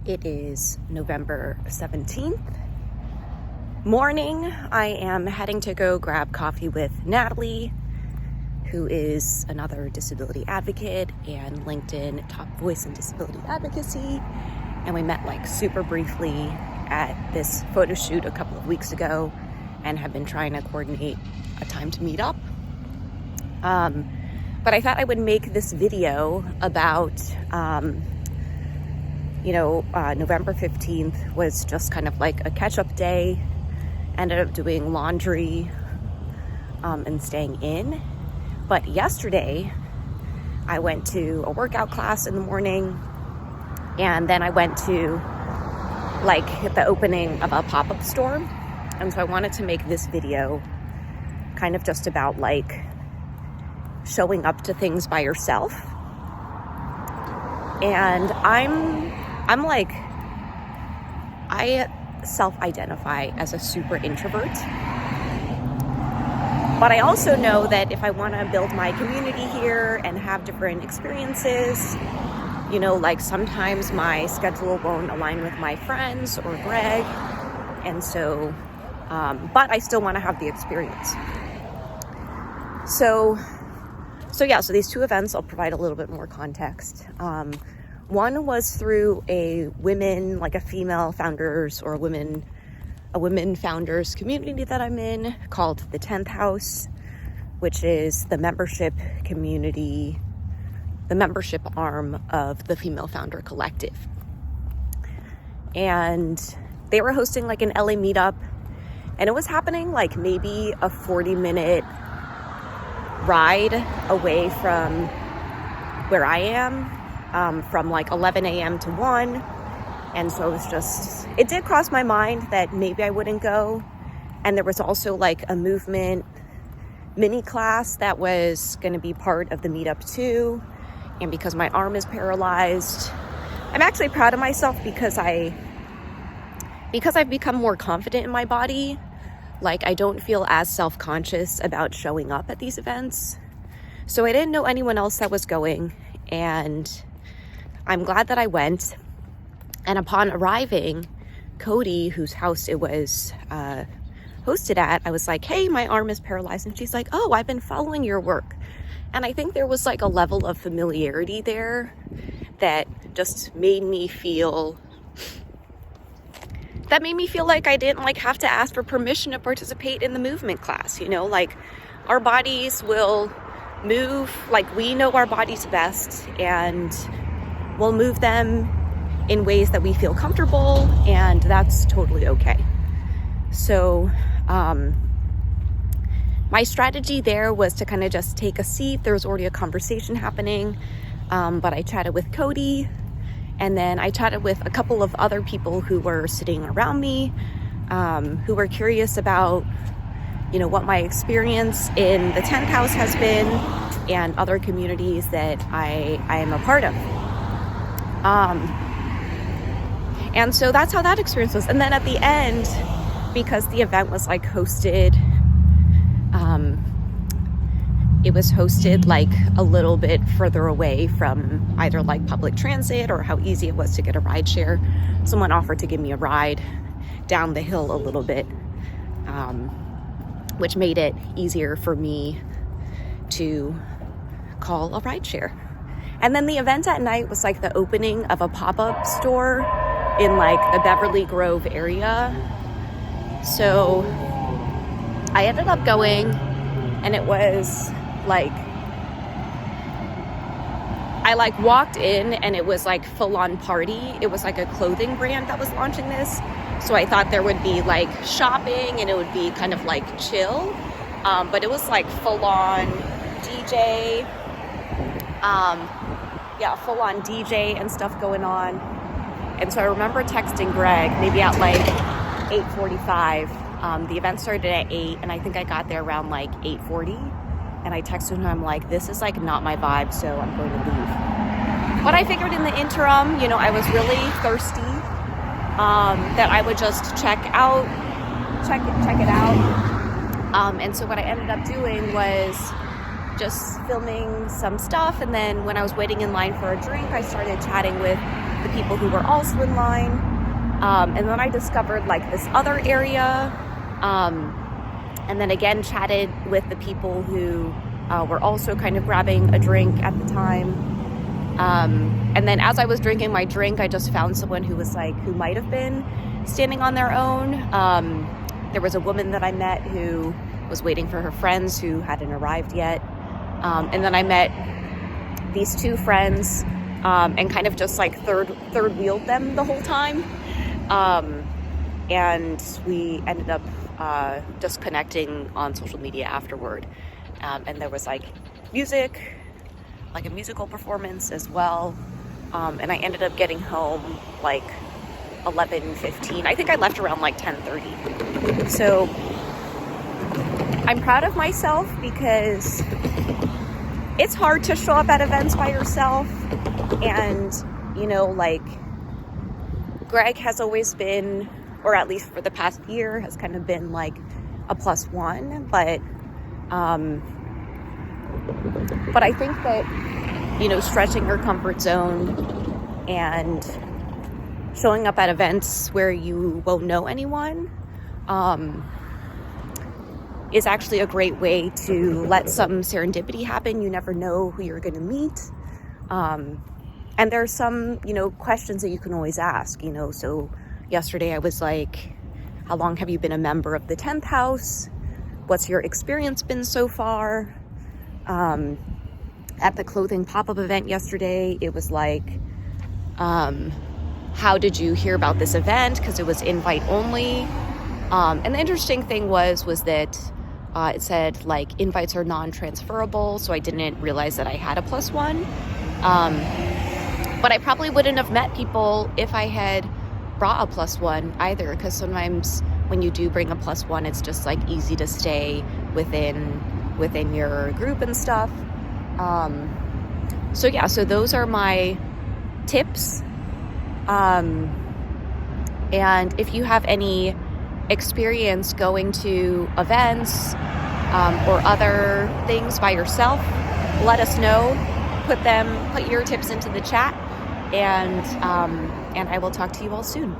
It is November 17th morning. I am heading to go grab coffee with Natalie, who is another disability advocate and LinkedIn top voice in disability advocacy. And we met super briefly at this photo shoot a couple of weeks ago and have been trying to coordinate a time to meet up. But I thought I would make this video about, November 15th was just kind of like a catch-up day. Ended up doing laundry and staying in. But yesterday, I went to a workout class in the morning, and then I went to the opening of a pop-up store. And so I wanted to make this video kind of just about showing up to things by yourself. And I self-identify as a super introvert. But I also know that if I want to build my community here and have different experiences, sometimes my schedule won't align with my friends or Greg. And so, but I still want to have the experience. So these two events, I'll provide a little bit more context. One was through a female founders or a women founders community that I'm in called the 10th House, which is the membership community, the membership arm of the Female Founder Collective. And they were hosting an LA meetup, and it was happening maybe a 40-minute ride away from where I am, from 11 a.m. to 1. And so it did cross my mind that maybe I wouldn't go. And there was also a movement mini class that was going to be part of the meetup too. And because my arm is paralyzed, I'm actually proud of myself because I've become more confident in my body. I don't feel as self-conscious about showing up at these events. So I didn't know anyone else that was going, and I'm glad that I went. And upon arriving, Cody, whose house it was hosted at, I was like, hey, my arm is paralyzed. And she's like, oh, I've been following your work. And I think there was a level of familiarity there that just made me feel like I didn't have to ask for permission to participate in the movement class. Our bodies will move we know our bodies best, and we'll move them in ways that we feel comfortable, and that's totally okay. So my strategy there was to kind of just take a seat. There was already a conversation happening, but I chatted with Cody. And then I chatted with a couple of other people who were sitting around me, who were curious about, what my experience in the 10th House has been and other communities that I am a part of. And so that's how that experience was. And then at the end, because the event was hosted, it was hosted a little bit further away from either public transit or how easy it was to get a ride share. Someone offered to give me a ride down the hill a little bit, which made it easier for me to call a ride share. And then the event at night was the opening of a pop-up store in the Beverly Grove area. So I ended up going, and it was I walked in, and it was full-on party. It was a clothing brand that was launching this. So I thought there would be shopping, and it would be kind of chill. But it was full-on DJ. Full-on DJ and stuff going on. And so I remember texting Greg maybe at 8:45. The event started at 8, and I think I got there around 8:40. And I texted him, I'm like, this is not my vibe, so I'm going to leave. But I figured in the interim, I was really thirsty, that I would just check it out. And so what I ended up doing was just filming some stuff. And then when I was waiting in line for a drink, I started chatting with the people who were also in line. And then I discovered like this other area, and then again chatted with the people who were also kind of grabbing a drink at the time. And then as I was drinking my drink, I just found someone who was like, who might have been standing on their own. There was a woman that I met who was waiting for her friends who hadn't arrived yet. And then I met these two friends, and kind of just like third wheeled them the whole time. And we ended up just connecting on social media afterward. And there was like music, like a musical performance as well. And I ended up getting home like 11:15. I think I left around like 10:30. So I'm proud of myself because it's hard to show up at events by yourself. And, you know, like Greg has always been, or at least for the past year, has kind of been like a +1. But I think that, you know, stretching your comfort zone and showing up at events where you won't know anyone is actually a great way to let some serendipity happen. You never know who you're going to meet. And there's some, you know, questions that you can always ask, you know. So yesterday I was like, how long have you been a member of the 10th house? What's your experience been so far? At the clothing pop-up event yesterday, it was like, how did you hear about this event? Because it was invite only. And the interesting thing was that it said like invites are non-transferable, so I didn't realize that I had a +1. But I probably wouldn't have met people if I had brought a +1 either, because sometimes when you do bring a +1, it's just like easy to stay within your group and stuff. So yeah, so those are my tips. And if you have any experience going to events or other things by yourself, let us know. Put your tips into the chat, and I will talk to you all soon.